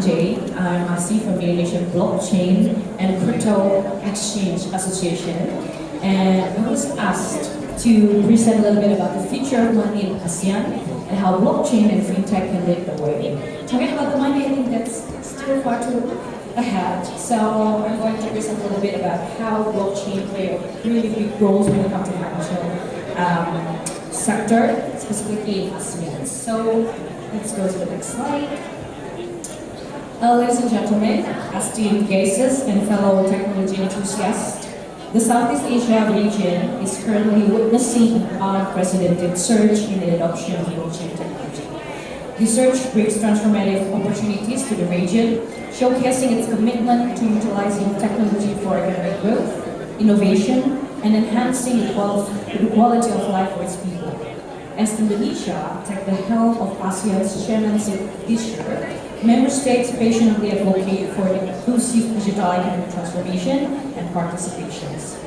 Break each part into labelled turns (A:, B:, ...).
A: Jay. I'm Asi from the Indonesian Blockchain and Crypto Exchange Association. And I was asked to present a little bit about the future of money in ASEAN and how blockchain and fintech can lead the way. Talking about the money, I think that's still far too ahead. So I'm going to present a little bit about how blockchain play a really big role when it comes to financial sector, specifically in ASEAN. So let's go to the next slide. Ladies and gentlemen, esteemed guests and fellow technology enthusiasts, the Southeast Asia region is currently witnessing an unprecedented surge in the adoption of blockchain technology. This surge brings transformative opportunities to the region, showcasing its commitment to utilizing technology for economic growth, innovation, and enhancing the quality of life for its people. As Indonesia takes the helm of ASEAN's chairmanship this year, member states patiently advocate for inclusive digital economic transformation and participations.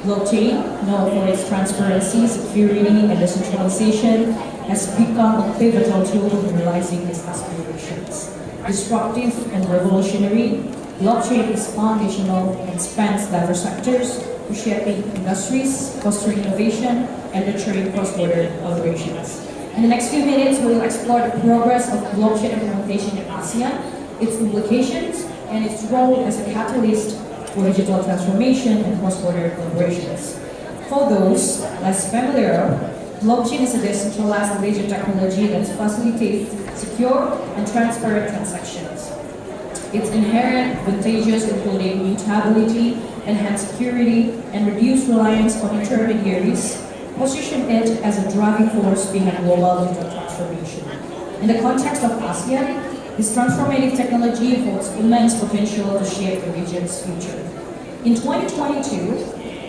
A: Blockchain, known for its transparency, security, and decentralization, has become a pivotal tool in realizing these aspirations. Disruptive and revolutionary, blockchain is foundational and spans diverse sectors, reshaping industries, fostering innovation, and nurturing cross-border collaborations. In the next few minutes, we will explore the progress of blockchain implementation in ASEAN, its implications, and its role as a catalyst for digital transformation and cross-border collaborations. For those less familiar, blockchain is a decentralized ledger technology that facilitates secure and transparent transactions. Its inherent advantages, including mutability, enhanced security, and reduced reliance on intermediaries, position it as a driving force behind global digital transformation. In the context of ASEAN, this transformative technology holds immense potential to shape the region's future. In 2022,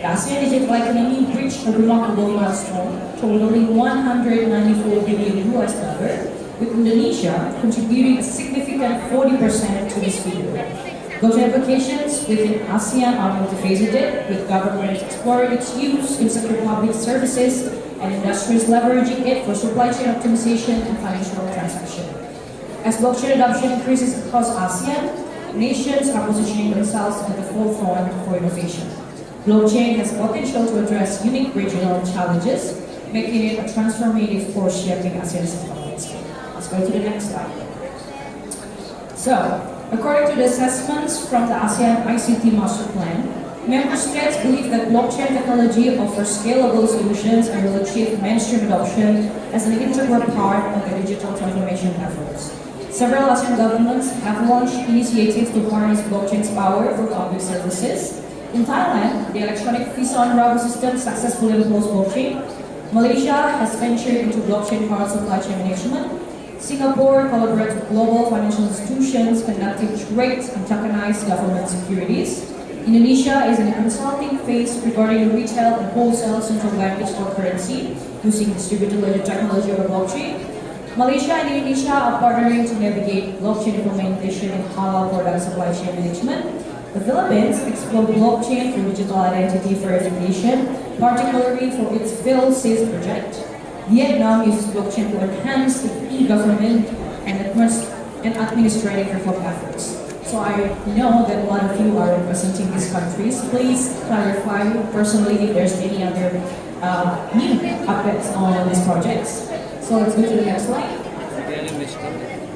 A: the ASEAN digital economy reached a remarkable milestone, totaling $194 billion, with Indonesia contributing a significant 40% to this figure. Blockchain applications within ASEAN are multifaceted, with governments exploring its use in secure public services and industries leveraging it for supply chain optimization and financial transaction. As blockchain adoption increases across ASEAN, nations are positioning themselves at the forefront for innovation. Blockchain has potential to address unique regional challenges, making it a transformative force shaping ASEAN's economy. Let's go to the next slide. So, according to the assessments from the ASEAN ICT Master Plan, member states believe that blockchain technology offers scalable solutions and will achieve mainstream adoption as an integral part of the digital transformation efforts. Several ASEAN governments have launched initiatives to harness blockchain's power for public services. In Thailand, the electronic visa on arrival system successfully employs blockchain. Malaysia has ventured into blockchain-powered supply chain management. Singapore collaborates with global financial institutions conducting trades and tokenized government securities. Indonesia is in a consulting phase regarding retail and wholesale central bank digital currency using distributed ledger technology over blockchain. Malaysia and Indonesia are partnering to navigate blockchain implementation in halal product supply chain management. The Philippines explored blockchain for digital identity verification, particularly for its fail-safe project. Vietnam uses blockchain to enhance the e-government and administrative reform efforts. So I know that a lot of you are representing these countries. Please clarify personally if there's any other new updates on these projects. So let's go to the next slide.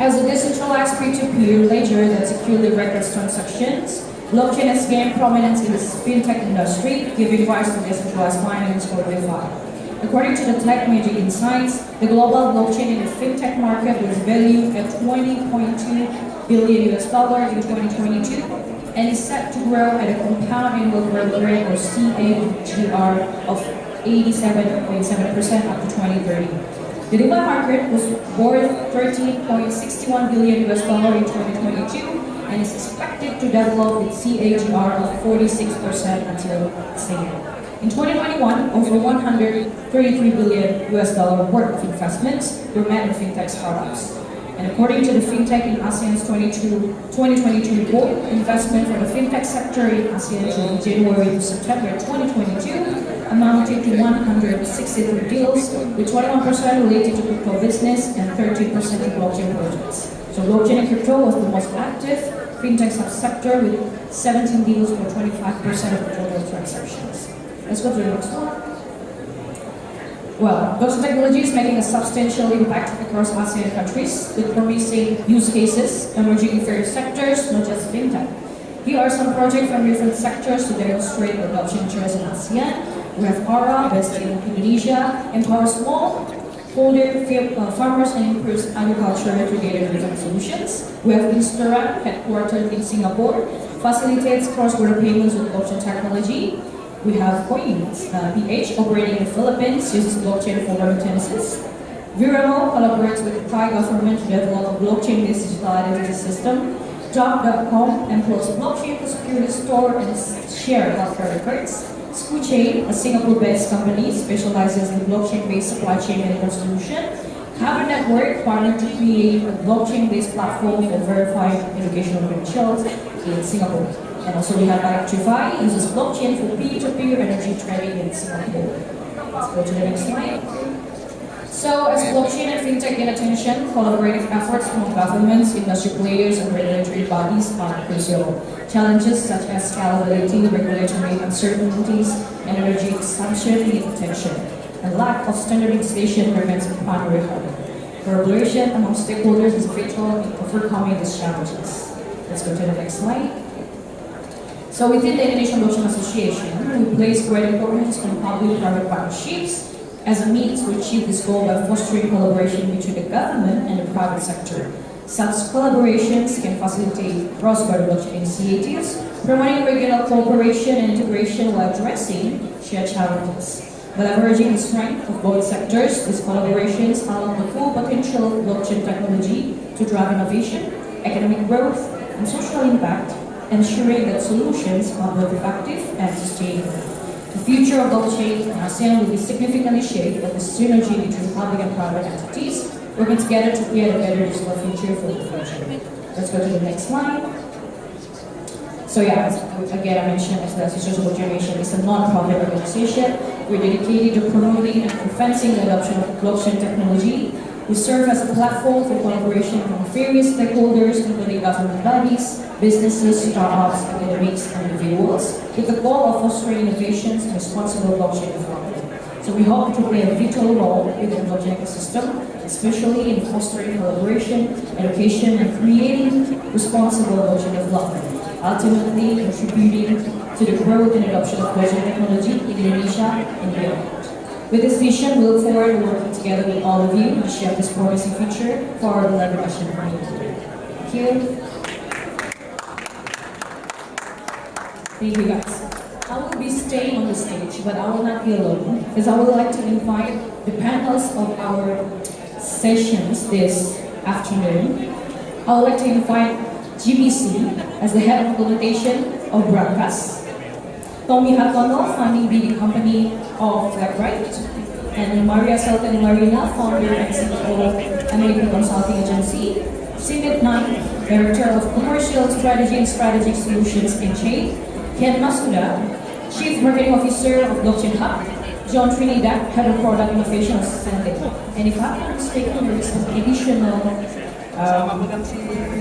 A: As a decentralized peer-to-peer ledger that securely records transactions, blockchain has gained prominence in the fintech industry, giving rise to decentralized finance or DeFi. According to the Tech Magic Insights, the global blockchain in the fintech market was valued at $20.2 billion in 2022 and is set to grow at a compound annual growth rate or CAGR of 87.7% up to 2030. The DeFi market was worth $13.61 billion in 2022 and is expected to develop with CAGR of 46% until the same year. In 2021, over $133 billion worth of investments were made in fintech startups. And according to the Fintech in ASEAN's 2022 report, investment for the fintech sector in ASEAN from January to September 2022 amounted to 163 deals, with 21% related to crypto business and 13% to blockchain projects. So blockchain and crypto was the most active fintech subsector with 17 deals for 25% of the total transactions. Let's go to the next one. Well, blockchain technology is making a substantial impact across ASEAN countries with promising use cases emerging in various sectors, not just fintech. Here are some projects from different sectors to demonstrate the adoption trends in ASEAN. We have ARA, based in Indonesia, empowers smallholder farmers and improves agriculture through data-driven solutions. We have Instagram, headquartered in Singapore, facilitates cross-border payments with blockchain technology. We have Coins, PH, operating in the Philippines, uses blockchain for remittances. Viramo collaborates with the Thai government to develop a blockchain-based digital identity system. Job.com employs blockchain to securely store and share healthcare records. SkuChain, a Singapore-based company, specializes in blockchain-based supply chain management solution. Carbon Network partnered to create a blockchain-based platform for verifying educational credentials in Singapore. And also we have Electrify, uses blockchain for peer-to-peer energy trading in Singapore. Let's go to the next slide. So as blockchain and fintech gain attention, collaborative efforts among governments, industry players, and regulatory bodies are crucial. Challenges such as scalability, regulatory uncertainties, and energy consumption need attention. And lack of standardization remains a primary hurdle. Collaboration among stakeholders is vital in overcoming these challenges. Let's go to the next slide. So within the Indonesian Blockchain Association, we place great importance on public-private partnerships as a means to achieve this goal by fostering collaboration between the government and the private sector. Such collaborations can facilitate cross-border blockchain initiatives, promoting regional cooperation and integration while addressing shared challenges. By leveraging the strength of both sectors, these collaborations unlock the full potential of blockchain technology to drive innovation, economic growth, and social impact, ensuring that solutions are both effective and sustainable. The future of blockchain in ASEAN will be significantly shaped by the synergy between public and private entities, working together to create a better digital future for the future. Let's go to the next slide. So yeah, again, I mentioned as the Association of Blockchain Innovation is a non-profit organization. We're dedicated to promoting and advancing the adoption of blockchain technology. We serve as a platform for collaboration among various stakeholders, including government bodies, businesses, startups, academics, and individuals, with the goal of fostering innovations and responsible blockchain development. So we hope to play a vital role within the blockchain ecosystem, especially in fostering collaboration, education, and creating responsible blockchain development, ultimately contributing to the growth and adoption of blockchain technology in Indonesia and beyond. With this vision, we look forward to working together with all of you to shape this promising future for our beloved Asian community. Thank you. Thank you guys. I will be staying on the stage, but I will not be alone, because I would like to invite the panelists of our sessions this afternoon. I would like to invite GBC as the head of implementation of broadcast. Tommy Hartono, founding BD company of Flagrite, and Maria Sultan Marina, founder and CEO American Consulting Agency. Simit Knight, Director of Commercial Strategy and Strategic Solutions in Chain. Ken Masuda, Chief Marketing Officer of Blockchain Hub. John Trinidad, Head of Product Innovation of Fintech. And if I'm not mistaken, there is some additional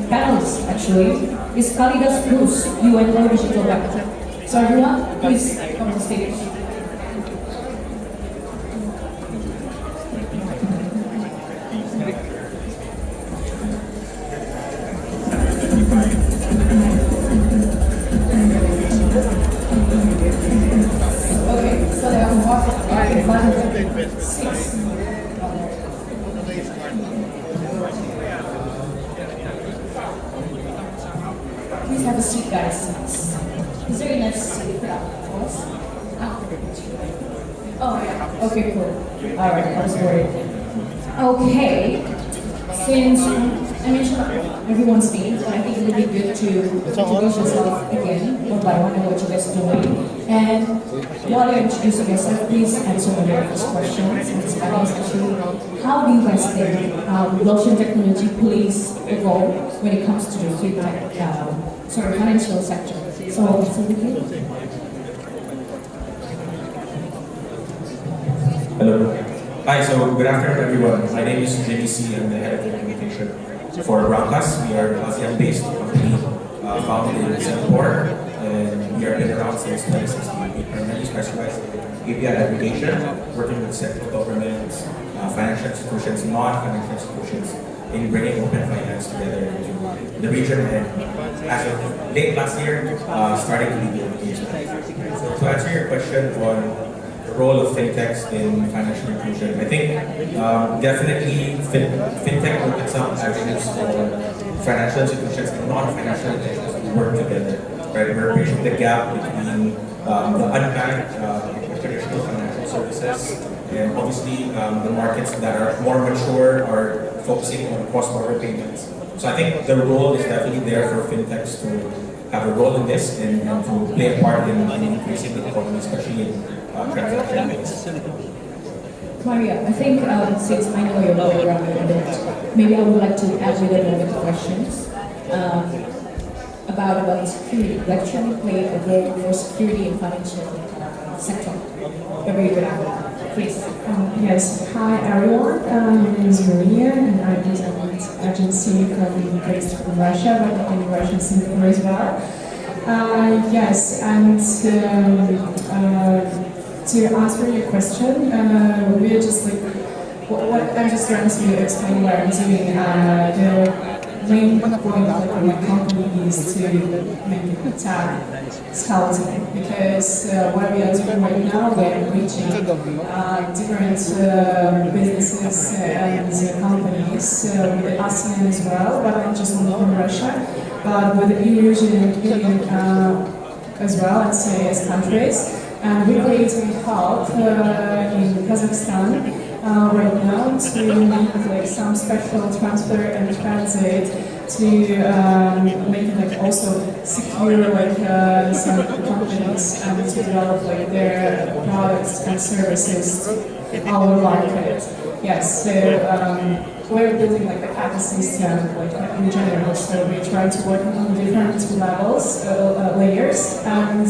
A: panelists actually. Is Kalidas Bruce, UNO Digital Web. So everyone, please come on stage. Okay, so there are 6. Please have a seat, guys. Is there enough seat for us? Oh, yeah. Okay, cool. All right, I was worried. Okay, since I mentioned everyone's names, but I think it would be good to introduce yourself again, one by one, and what you guys are doing. And while you're introducing yourself, please answer my very first questions. And this panel is actually, how do you guys think blockchain technology plays a role when it comes to the fintech, financial sector? So,
B: hello. Hi, so good afternoon everyone. My name is JBC. I'm the head of communication. For Broadcast, we are an ASEAN-based company founded in Singapore, and we have been around since 2016. We primarily specialize in API aggregation, working with central governments, financial institutions, non-financial institutions, in bringing open finance together into the region, and as of late last year, starting to be the engagement. So to answer your question on the role of fintechs in financial inclusion, I think definitely fintech opens up avenues for financial institutions and non-financial institutions to work together. Right, we're bridging the gap between the unbanked traditional financial services and obviously the markets that are more mature are focusing on cross-border payments. So I think the role is definitely there for fintechs to have a role in this and to play a part in increasing the economy, especially in transaction based.
A: Maria, I think since I know your background a little bit, maybe I would like to ask you a little bit of questions about the security. We actually play a role for security in financial sector. Very good. Please.
C: Yes. Hi everyone. My name is Maria, and I represent an agency based from Russia, but in Russian Singapore as well. Yes, and to answer your question, we're just like what I'm just trying to explain what I'm doing. The main point of my company is to make tag scouting, because what we are doing right now, we're reaching different businesses and companies with the ASEAN as well, but not just only from Russia, but with the Eurasian Union as well, and say as countries. And we're creating a hub in Kazakhstan right now to make like some special transfer and transit to make like also secure like some companies and to develop like their products and services to our market. Yes, so we're building like a ecosystem like in general. So we try to work on different levels, layers, and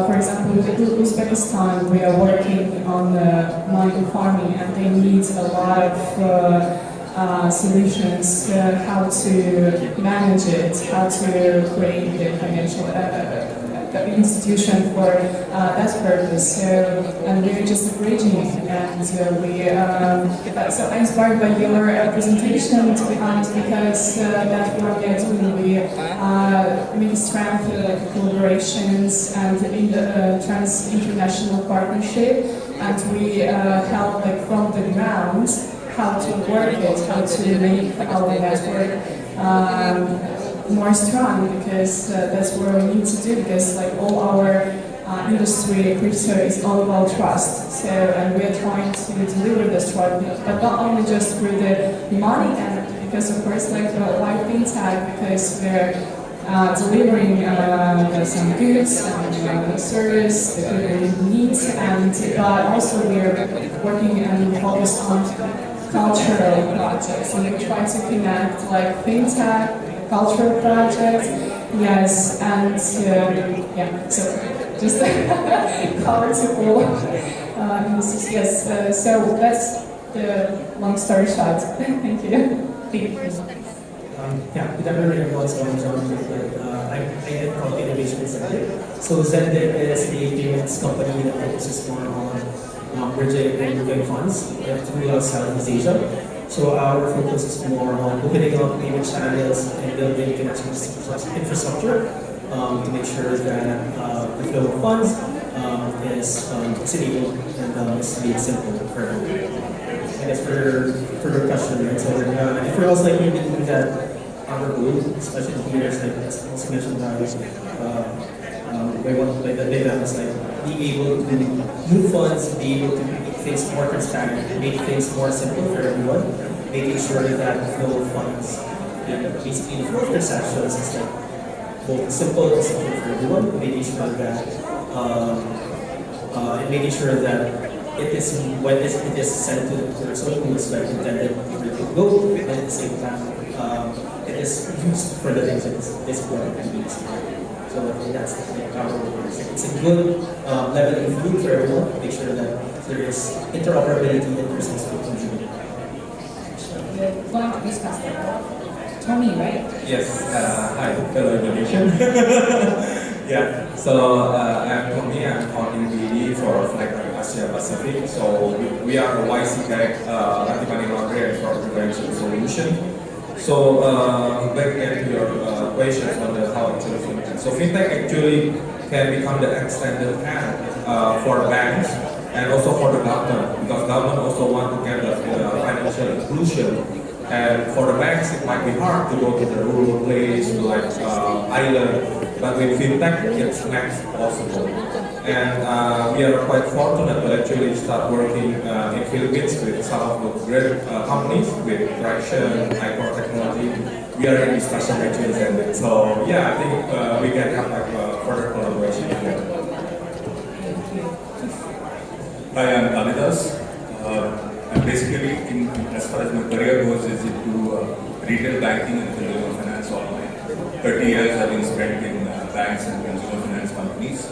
C: for example, with Uzbekistan, we are working on money farming, and they need a lot of solutions how to manage it, how to create the financial institution for that purpose. So, and we're just bridging, and so I'm inspired by your presentation, to be honest, because that's what we are doing. We make strength collaborations and in the trans-international partnership, and we help like from the ground how to work it, how to make our network more strong, because that's what we need to do, because like all our industry, crypto is all about trust. So, and we are trying to deliver this trust, but not only just through the money, and because of course like Fintech, because we're delivering some goods and service that we need, and but also we are working and focused on cultural projects, and we try to connect like fintech, cultural projects, yes, and yeah, so just cover to all yes. So that's the long story short. Thank you.
D: Yeah, good afternoon everyone. So I'm John. I head from Innovation Center. So Zendit is a payments company that focuses more on bridging and moving funds throughout Southeast Asia. So our focus is more on opening up payment channels and building financial infrastructure to make sure that the flow of funds is enabled and is made simple for everyone. I guess for your question, right? So if you're also like maybe looking at our goal, especially here, like also mentioned by the data is like be able to move funds, be able to make things more transparent, make things more simple for everyone, making sure that the flow of funds and basically the flow of transactions is like both simple and simple for everyone, making sure that making sure that it is when it is sent to the person who is like intended to go, and at the same time it is used for the things that is going to be used. So that's like our goal. It's a good level of view for everyone to make sure that there is interoperability and there's confusion.
A: we're going to discuss that. Tommy, right?
B: Yes, hi, fellow Indonesian. Yeah, so I'm Tommy, I'm founding BD for Fintech Asia Pacific. So we are a YC-backed anti-money laundering and fraud prevention solution. So back to your questions on how actually fintech. So fintech actually can become the extended hand for banks and also for the government, because government also want to get the financial inclusion. And for the banks, it might be hard to go to the rural place, like island, but with fintech, it's next possible. And we are quite fortunate to actually start working in Philippines with some of the great companies with traction, hyper technology. We are in discussion actually, and so yeah, I think we can have like further collaboration together.
E: Hi, I'm Kalidas. I'm basically, as far as my career goes, is into retail banking and consumer finance all my 30 years I've been spent in banks and consumer finance companies.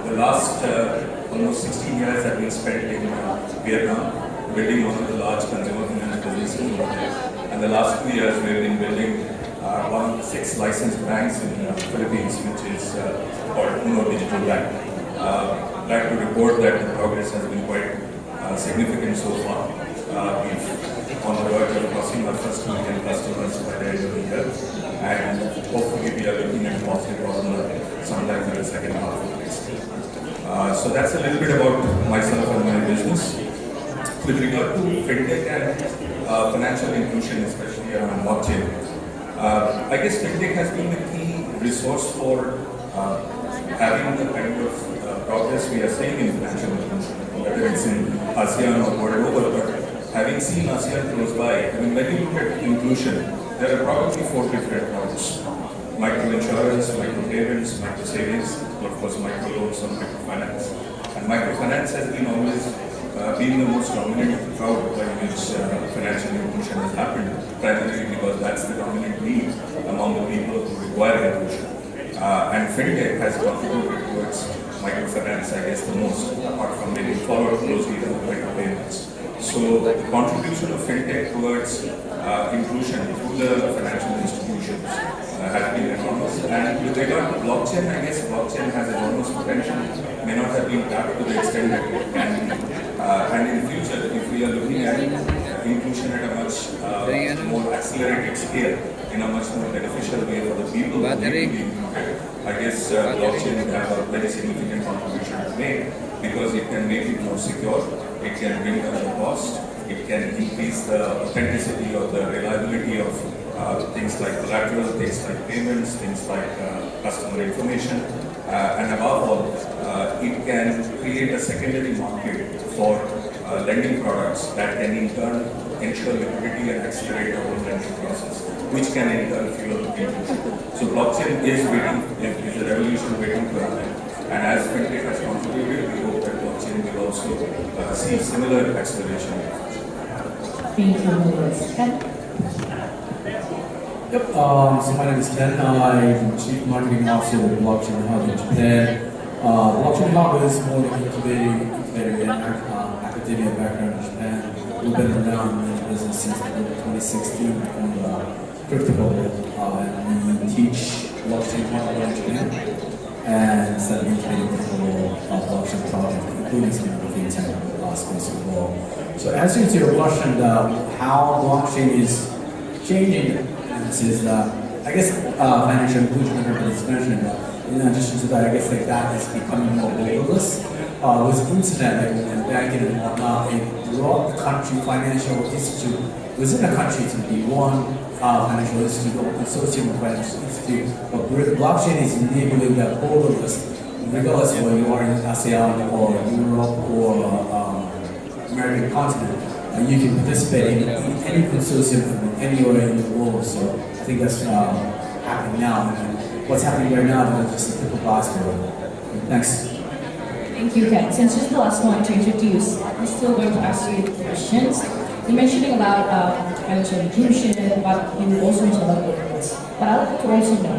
E: The last almost 16 years have been spent in Vietnam, building one of the large consumer finance businesses over there. And the last 2 years we've been building one of the 6 licensed banks in the Philippines, which is called Uno Digital Bank. I'd like to report that the progress has been quite significant so far. We've on the verge of crossing our first 2 million customers by the end of the year, and hopefully we are looking at positive on sometime in the second half of next year. So that's a little bit about myself and my business. With regard to fintech and financial inclusion, especially around blockchain, I guess fintech has been the key resource for having the kind of progress we are seeing in financial inclusion, whether it's in ASEAN or world over. But having seen ASEAN close by, I mean, when you look at inclusion, there are probably 4 different routes: micro insurance, micro payments, micro savings, and of course micro loans and microfinance. And microfinance has been always been the most dominant route by which financial inclusion has happened, primarily because that's the dominant need among the people who require inclusion. And fintech has contributed towards microfinance, I guess, the most, apart from maybe followed closely the micropayments. So the contribution of fintech towards inclusion through the financial institutions has been enormous. And with regard to blockchain, I guess blockchain has enormous potential, may not have been tapped to the extent that it can be. And in the future, if we are looking at inclusion at a much more accelerated scale, in a much more beneficial way for the people who need to be included, I guess blockchain will have a very significant contribution to make, because it can make it more secure, it can bring down the cost, it can increase the authenticity or the reliability of things like collateral, things like payments, things like customer information, and above all, it can create a secondary market for lending products that can in turn ensure liquidity and accelerate the whole lending process, which can in turn fuel inclusion. So blockchain is a revolution waiting to happen. And as fintech has contributed, we hope that blockchain will also see similar acceleration.
A: Thank you, Louis. Ken?
F: Yep, so my name is Ken. I'm Chief Marketing Officer at Blockchain Hub in Japan. Blockchain Hub is more than incubating academia background in Japan. We've been around in the business since 2016 from crypto bubble, and we teach blockchain hardware in Japan and instead of incubating the whole blockchain project, including some of the fintech space as well. So answering to your question, how blockchain is changing, this is I guess financial inclusion everybody's mentioned. In addition to that, I guess like that is becoming more borderless. With internet and banking and whatnot, throughout the country, financial institute within a country to be one financial institute or associated with financial institute. But blockchain is enabling that borderless, regardless of whether you are in ASEAN or Europe or American continent. You can participate in any consortium from anywhere in the world. So I think that's happening now. And what's happening right now is just a typical iceberg. Thanks.
A: Thank you, Ken. Since you're the last one to introduce, I'm still going to ask you questions. You're mentioning about financial inclusion, but you also mentioned about governance. But I'd like to also know,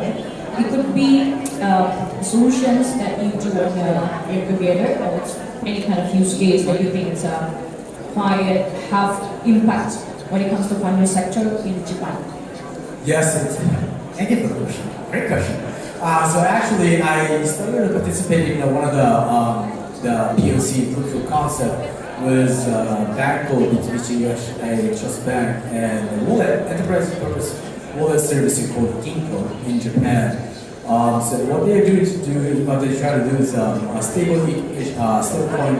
A: it could be solutions that you do on your incubator, or it's any kind of use case that you think is quite have impact when it comes to financial sector in Japan?
F: Yes, thank you for the question. Great question. So actually, I started participating in one of the POC proof of concept was Banco Mitsubishi UFJ Trust Bank and the wallet enterprise purpose wallet service called Ginko in Japan. So what they try to do is stablecoin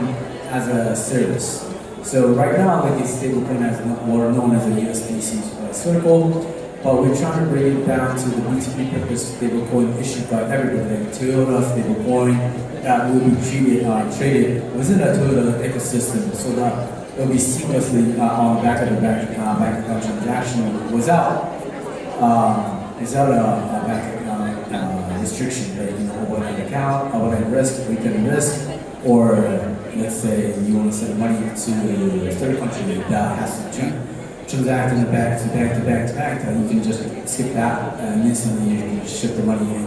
F: as a service. So right now, like it's stablecoin as more known as a USDC circle, but we're trying to bring it down to the BTP purpose stablecoin issued by everybody, like Toyota stablecoin that will be traded within the Toyota ecosystem, so that it will be seamlessly on back of the bank account transaction without a bank account restriction, like overnight account, overnight risk, weekend risk, or let's say you want to send money to a third country that has to transact in the bank to bank, and you can just skip that and instantly you can ship the money in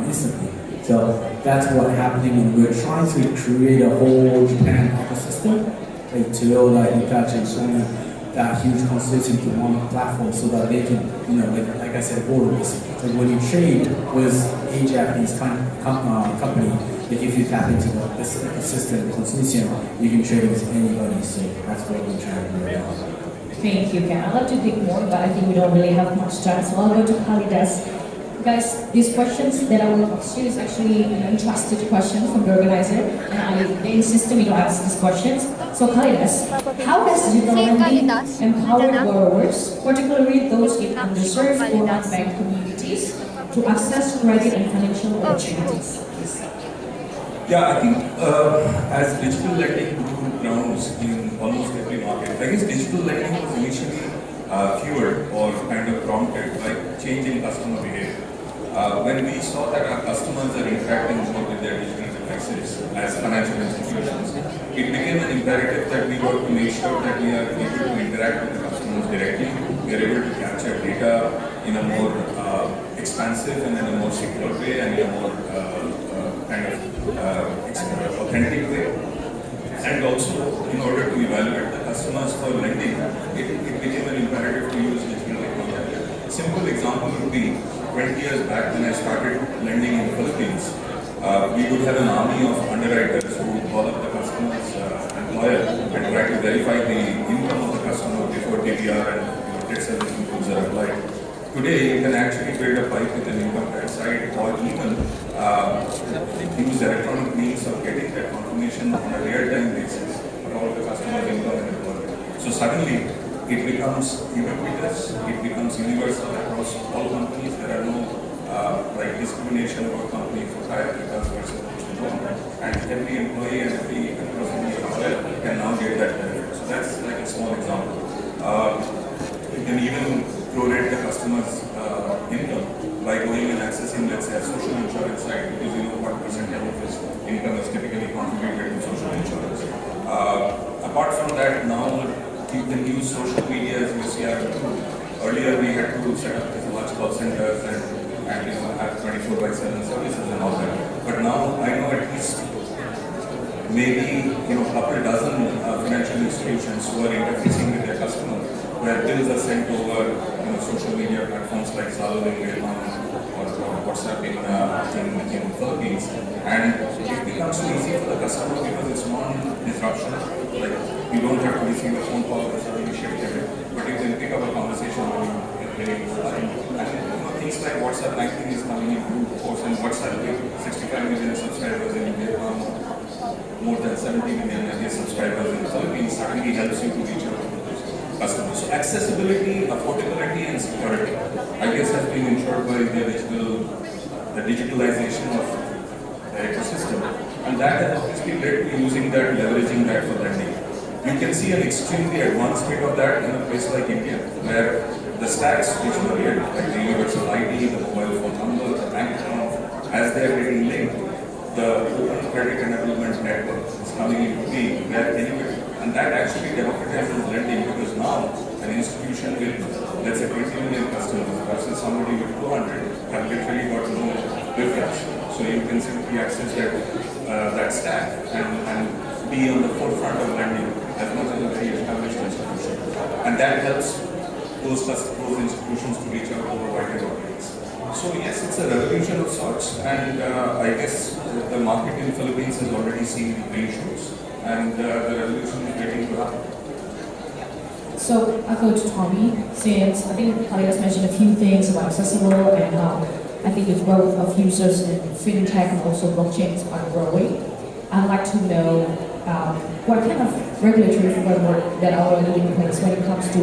F: instantly. So that's what's happening, and we're trying to create a whole Japan ecosystem, like Toyota, Hitachi, and Sony, that huge consortium to one platform so that they can, like I said, borderless. So when you trade with a Japanese company, like if you tap into this ecosystem consortium, you can trade with anybody. So that's what we're trying to do right now.
A: Thank you, Ken. I'd love to dig more, but I think we don't really have much time, so I'll go to Kalidas. Guys, these questions that I will ask you is actually an entrusted question from the organizer, and they insisted me to ask these questions. So Kalidas, how has digital lending empowered borrowers, particularly those in underserved or unbanked communities, to access credit and financial opportunities?
E: Yeah, I think as digital lending grew grounds in almost every market, I guess digital lending was initially fueled or kind of prompted by changing customer behavior. When we saw that our customers are interacting more with their digital devices as financial institutions, it became an imperative that we got to make sure that we are able to interact with the customers directly. We are able to capture data in a more expansive and in a more secure way and in a more authentic way. And also, in order to evaluate the customers for lending, it became an imperative to use digital technology. A simple example would be 20 years back when I started lending in the Philippines, we would have an army of underwriters who would call up the customer's employer and try to verify the income of the customer before DBR and debt service tools are applied. Today, you can actually build a pipe with an income tax site or even use electronic means of getting that confirmation on a real-time basis about the customer's income and employment. So suddenly, it becomes ubiquitous, it becomes universal across all companies. There are no discrimination about companies for higher returns versus low. And every employee and every employer can now get that benefit. So that's like a small example. You can even prorate the customer's income by going and accessing, let's say, a social insurance site, because you know what percentage of his income is typically contributed to social insurance. Apart from that, now you can use social media as your CRM tool. Earlier, we had to set up these large call centers and have 24/7 services and all that. But now I know at least maybe a couple dozen financial institutions who are interfacing with their customers, where bills are sent over social media platforms like Zalo in Vietnam or WhatsApp in the Philippines, and it becomes so easy for the customer because it's non-disruption. Like you don't have to receive a phone call or suddenly shift it, but you can pick up a conversation when you and things like WhatsApp banking is coming in full force, and WhatsApp with 65 million subscribers in Vietnam, more than 70 million subscribers in the Philippines suddenly helps you to reach out to those customers. So accessibility, affordability, and security, I guess, has been ensured by the digitalization of the ecosystem, and that has obviously led to using that, leveraging that for lending. You can see an extremely advanced state of that in a place like India, where the stacks which were here, like the universal ID, the mobile phone number, the bank account, as they are getting linked, the open credit enablement network is coming into being, where anybody, and that actually democratizes lending, because now an institution with, let's say, 20 million customers versus somebody with 200 have literally got no difference. So you can simply access that stack and be on the forefront of lending as much as a very established institution. And that helps those institutions to reach out to a wider audience. So yes, it's a revolution of sorts, and I guess the market in Philippines has already seen the green shoots, and the revolution is waiting to happen.
A: So I'll go to Tommy, since I think Kalidas mentioned a few things about accessible and how I think the growth of users in Fintech and also blockchains are growing. I'd like to know what kind of regulatory framework that are already in place when it comes to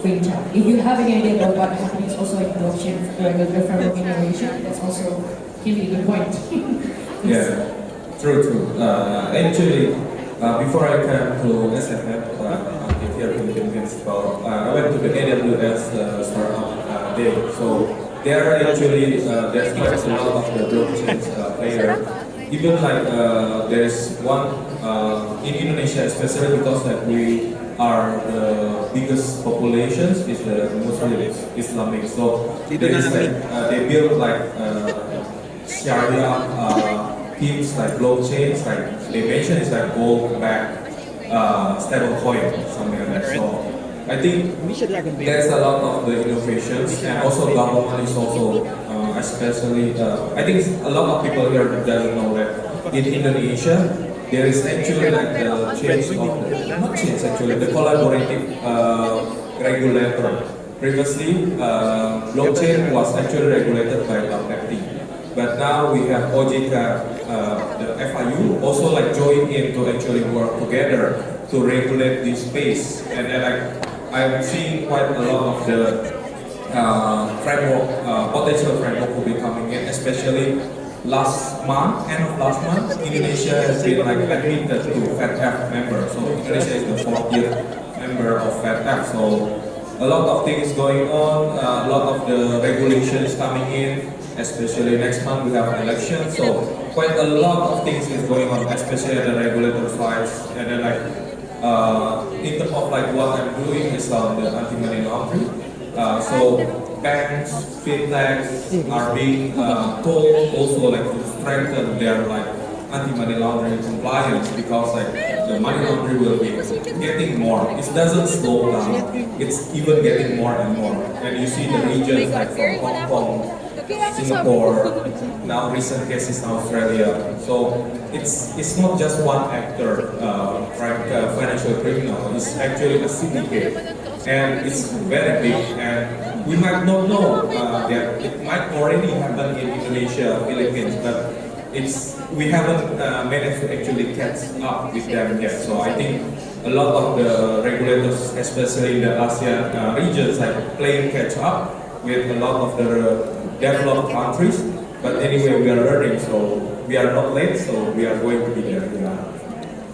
A: Fintech. If you have any idea about what happens also in blockchain regulatory framework in Indonesia, that's also can be a good point.
B: Yeah, true. Actually, before I came to SFF, here in the Philippines, I went to the AWS startup day. So there actually there's quite a lot of the blockchain player. Even like there's one in Indonesia, especially because that we are the biggest populations is the Muslims, Islamic. So there is like they build like Sharia themes like blockchains, like they mention is like gold-backed stable coin, something like that. So I think there's a lot of the innovations, and also government is also especially. I think a lot of people here doesn't know that in Indonesia there is actually like the change of the not change actually the collaborative regulator. Previously, blockchain was actually regulated by FT. But now we have OJK, the FIU, also like join in to actually work together to regulate this space. And then like I'm seeing quite a lot of the framework, potential framework will be coming in, especially last month, end of last month, Indonesia has been like admitted to FATF member. So Indonesia is the 40th member of FATF. So a lot of things going on, a lot of the regulations coming in. Especially next month we have elections, so quite a lot of things is going on, especially at the regulator side. And then like in terms of like what I'm doing is on the anti-money laundering. So banks, fintechs are being told also like to strengthen their like anti-money laundering compliance, because like the money laundering will be getting more. It doesn't slow down. It's even getting more and more. And you see the regions like from Hong Kong, Singapore, now recent cases in Australia. So it's not just one actor, financial criminal. It's actually a syndicate, and it's very big. And we might not know that it might already happen in Indonesia, Philippines, but we haven't managed to actually catch up with them yet. So I think a lot of the regulators, especially in the ASEAN regions, like playing catch up with a lot of the developed countries. But anyway, we are learning, so we are not late, so we are going to be there.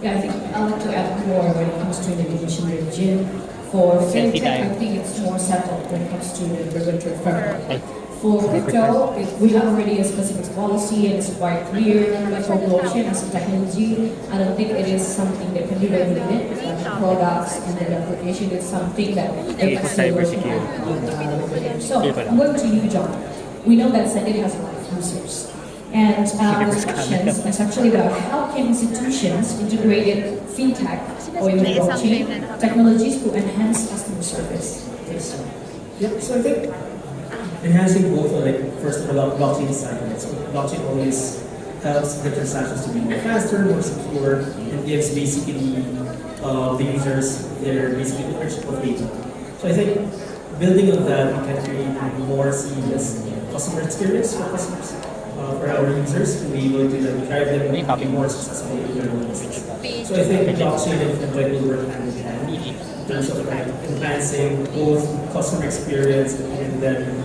A: Yeah, I think I'd like to add more when it comes to the Indonesian region. For fintech, I think it's more settled when it comes to the regulatory framework. For crypto, we have already a specific policy and it's quite clear. But for blockchain as a technology, I don't think it is something that can be regulated. But the products and the application is something that it's cybersecurity. So I'm going to you, John. We know that Sendit has a lot of users. And this question is actually about how can institutions integrate fintech or even blockchain technologies to enhance customer service?
D: Yeah, so I think enhancing both, like first of all, blockchain side. So blockchain always helps the transactions to be more faster, more secure, and gives basically the users their basically ownership of data. So I think building on that, we can create a more seamless customer experience for customers, for our users, to be able to drive them to be more successful in their own business. So I think blockchain and fintech will work hand in hand in terms of like enhancing both customer experience and then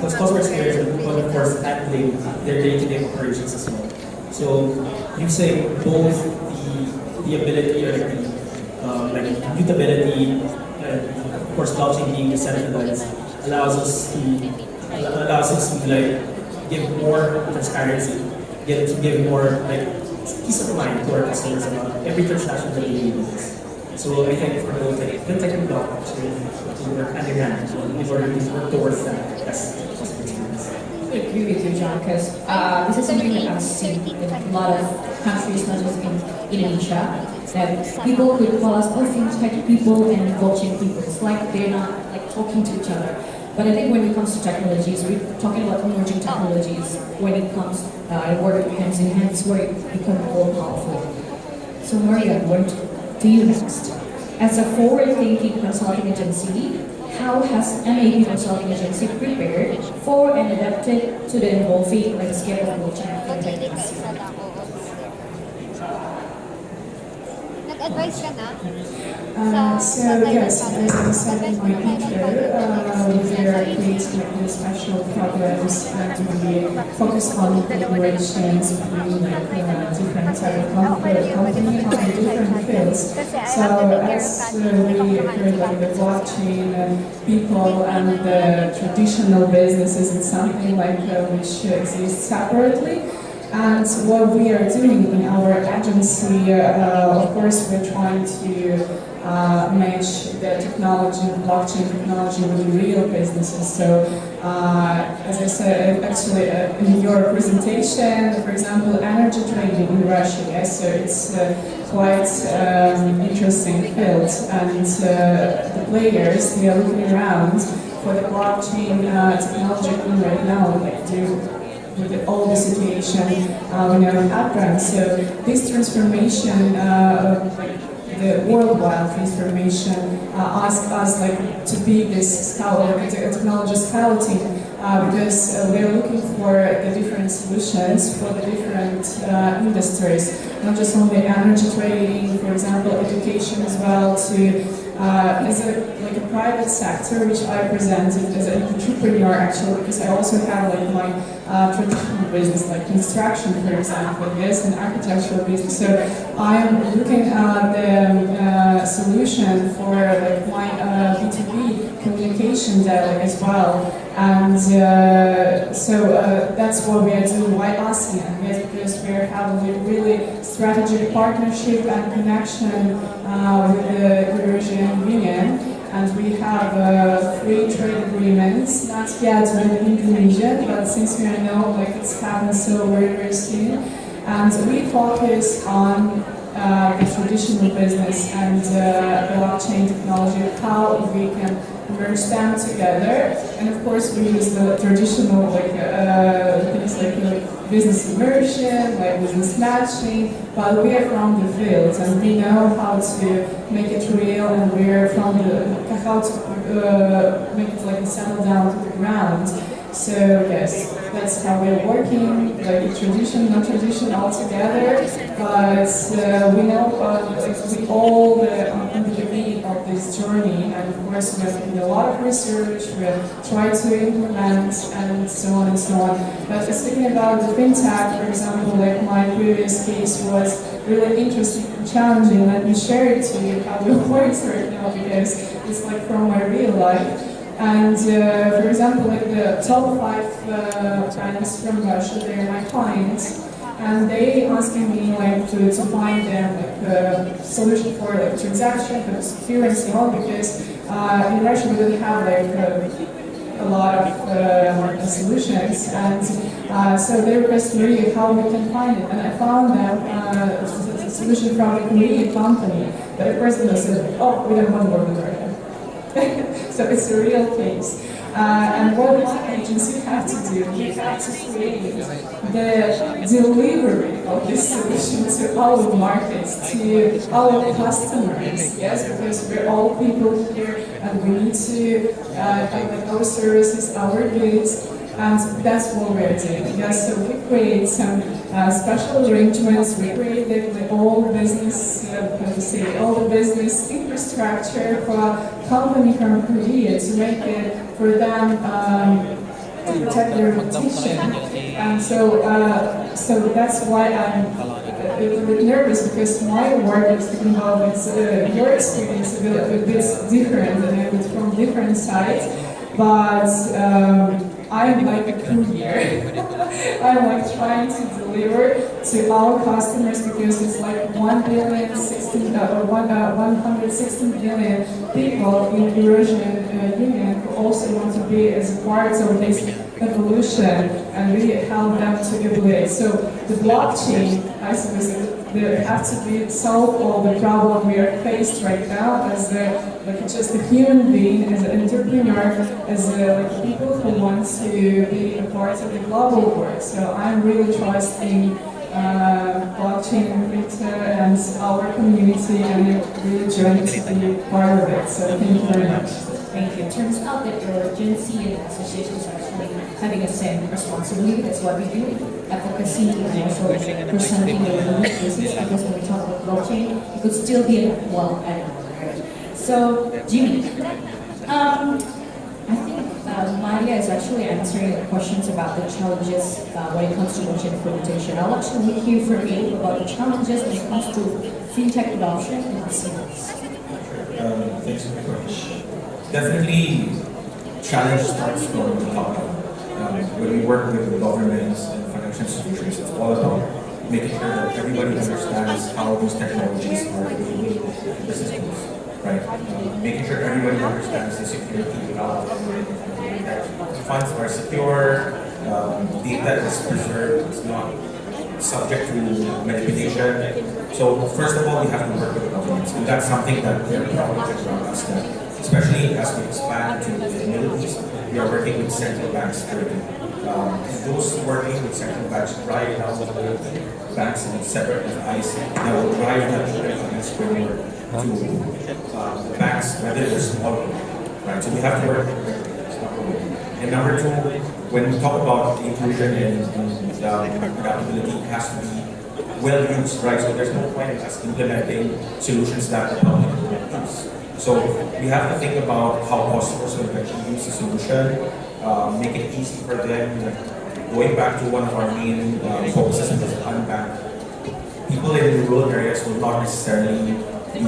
D: customer experience, but of course handling their day-to-day operations as well. So using both the ability or like computability, and of course blockchain being decentralized allows us to like give more transparency, give more like peace of mind to our customers about every transaction that they do. So I think for both like fintech and blockchain to work hand in hand in order to work towards that best customer experience.
A: I agree with you, John, because this is something that I've seen in a lot of countries, not just in Indonesia, that people could call us, oh, fintech people and blockchain people. It's like they're not like talking to each other. But I think when it comes to technologies, we're talking about emerging technologies. When it comes, work hands in hands, where it becomes more powerful. So Maria, what do you next? As a forward-thinking consulting agency, how has MAP Consulting Agency prepared for and adapted to the evolving landscape of blockchain and fintech in ASEAN?
G: Nag-advise ka na?
C: So yes, as I said in my intro, we are creating special programs and we focus on collaborations between different type of company on different fields. So as we heard, like the blockchain people and the traditional businesses, it's something like which exists separately. And what we are doing in our agency, of course, we're trying to match the technology, blockchain technology with the real businesses. So, as I said, actually, in your presentation, for example, energy trading in Russia, yes, so it's quite interesting field, and the players, they are looking around for the blockchain technology right now, like with all the situation in our background. So this transformation, the worldwide transformation, asks us like to be this technology scouting because we're looking for the different solutions for the different industries, not just only energy trading, for example, education as well, to as a private sector, which I presented as an entrepreneur actually, because I also have like my traditional business, like construction, for example, yes, and architectural business. So I am looking at the solution for like my B2B communication data as well, and so that's what we are doing. Why ASEAN? Yes, because we are having a really strategic partnership and connection with the Eurasian Union, and we have 3 trade agreements, not yet with Indonesia, but since we know like it's happening so very soon, and we focus on the traditional business and blockchain technology, how we can merge them together, and of course we use the traditional things like business immersion, like business matching, but we are from the field and we know how to make it real, and we're from how to make it like settle down to the ground. So yes, that's how we're working, like tradition, non-tradition all together. But we know we all in the beginning of this journey, and of course we're doing a lot of research, we're trying to implement, and so on and so on. But speaking about the fintech, for example, like my previous case was really interesting and challenging. Let me share it to you how it works right now, because it's like from my real life. And for example, like the top 5 banks from Russia, they're my clients, and they asking me like to find them like a solution for like transaction, for secure and so on, because in Russia we don't have like a lot of solutions, and so they requested me how we can find it, and I found them a solution from a Korean company, but of course they said, oh, we don't want to work with Russia. So it's a real case. And what my agency have to do, we have to create the delivery of this solution to our markets, to our customers, yes, because we're all people here and we need to have our services, our goods, and that's what we're doing. Yes, so we create some special arrangements, we create the all business, all the business infrastructure for a company from Korea to make it for them to protect their reputation. And so that's why I'm a little bit nervous, because my work is involved with your experience a bit different and it's from different sides, but I'm like a courier. I'm like trying to deliver to our customers, because it's like 116 billion people in the Eurasian Union who also want to be as a part of this evolution and really help them to evolve. So the blockchain, I suppose, there have to be solve all the problem we are faced right now as just a human being, as an entrepreneur, as people who want to be a part of the global world. So I'm really trusting blockchain and crypto and our community, and I'm really joined to be part of it. So thank you very much.
A: Thank you. It turns out that your agency and association is actually having the same responsibility. That's what we do. Advocacy and also presenting the unique cases, because when we talk about blockchain, it could still be a well, I don't know, right? So, Jimmy, I think Maria is actually answering the questions about the challenges when it comes to blockchain implementation. I'll actually hear from you about the challenges when it comes to fintech adoption in ASEAN.
B: Thanks for the question. Definitely, challenge starts from the top down. When we work with governments and financial institutions, it's all about making sure that everybody understands how these technologies are being the systems, right? Making sure everybody understands the security of that funds are secure, data is preserved, it's not subject to manipulation. So first of all, we have to work with the governments, and that's something that they're proud of around us. That especially as we expand to the Middle East, we are working with central banks directly. Those working with central banks drive down the banks in separate FIs that will drive that finance framework to the banks, whether they're small or big, right? So we have to work with and number two, when we talk about inclusion and adaptability, it has to be well used, right? So there's no point in us implementing solutions that the public will use. So we have to think about how customers will actually use the solution, make it easy for them. Going back to one of our main focuses was unbanked. People in rural areas will not necessarily be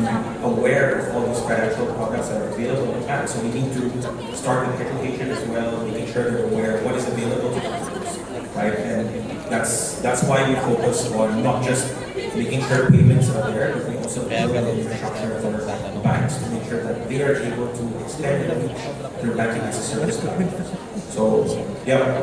B: aware of all these financial products that are available in banks. So we need to start with education as well, making sure they're aware of what is available to customers, right? And that's why we focus on not just making sure payments are there, but we also build an infrastructure for banks to make sure that they are able to extend and reach their banking as a service platform. So, yeah.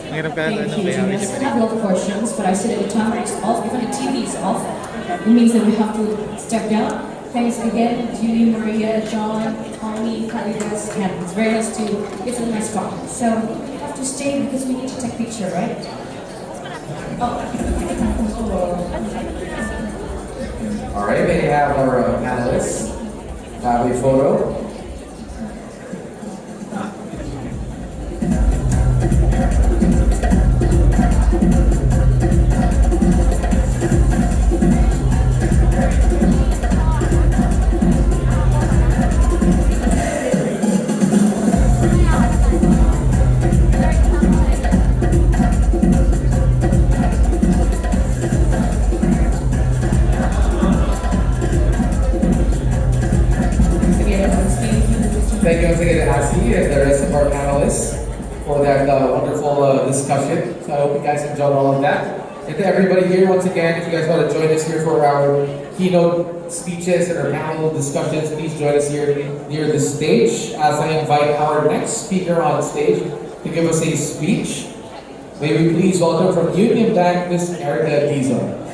A: Thank you. We still have a lot of questions, but I said the timer is off, even the TV is off. It means that we have to step down. Thanks again, Julie, Maria, John, Tommy, Kalidas, and it's very nice to get some nice talk. So we have to stay because we need to take a picture, right?
H: All right, we have our panelists have a photo. Thank you once again to Asi and the rest of our panelists for that wonderful discussion. So I hope you guys enjoyed all of that. And to everybody here, once again, if you guys want to join us here for our keynote speeches and our panel discussions, please join us here near the stage as I invite our next speaker on stage to give us a speech. May we please welcome from Union Bank, Ms. Erica Dizon.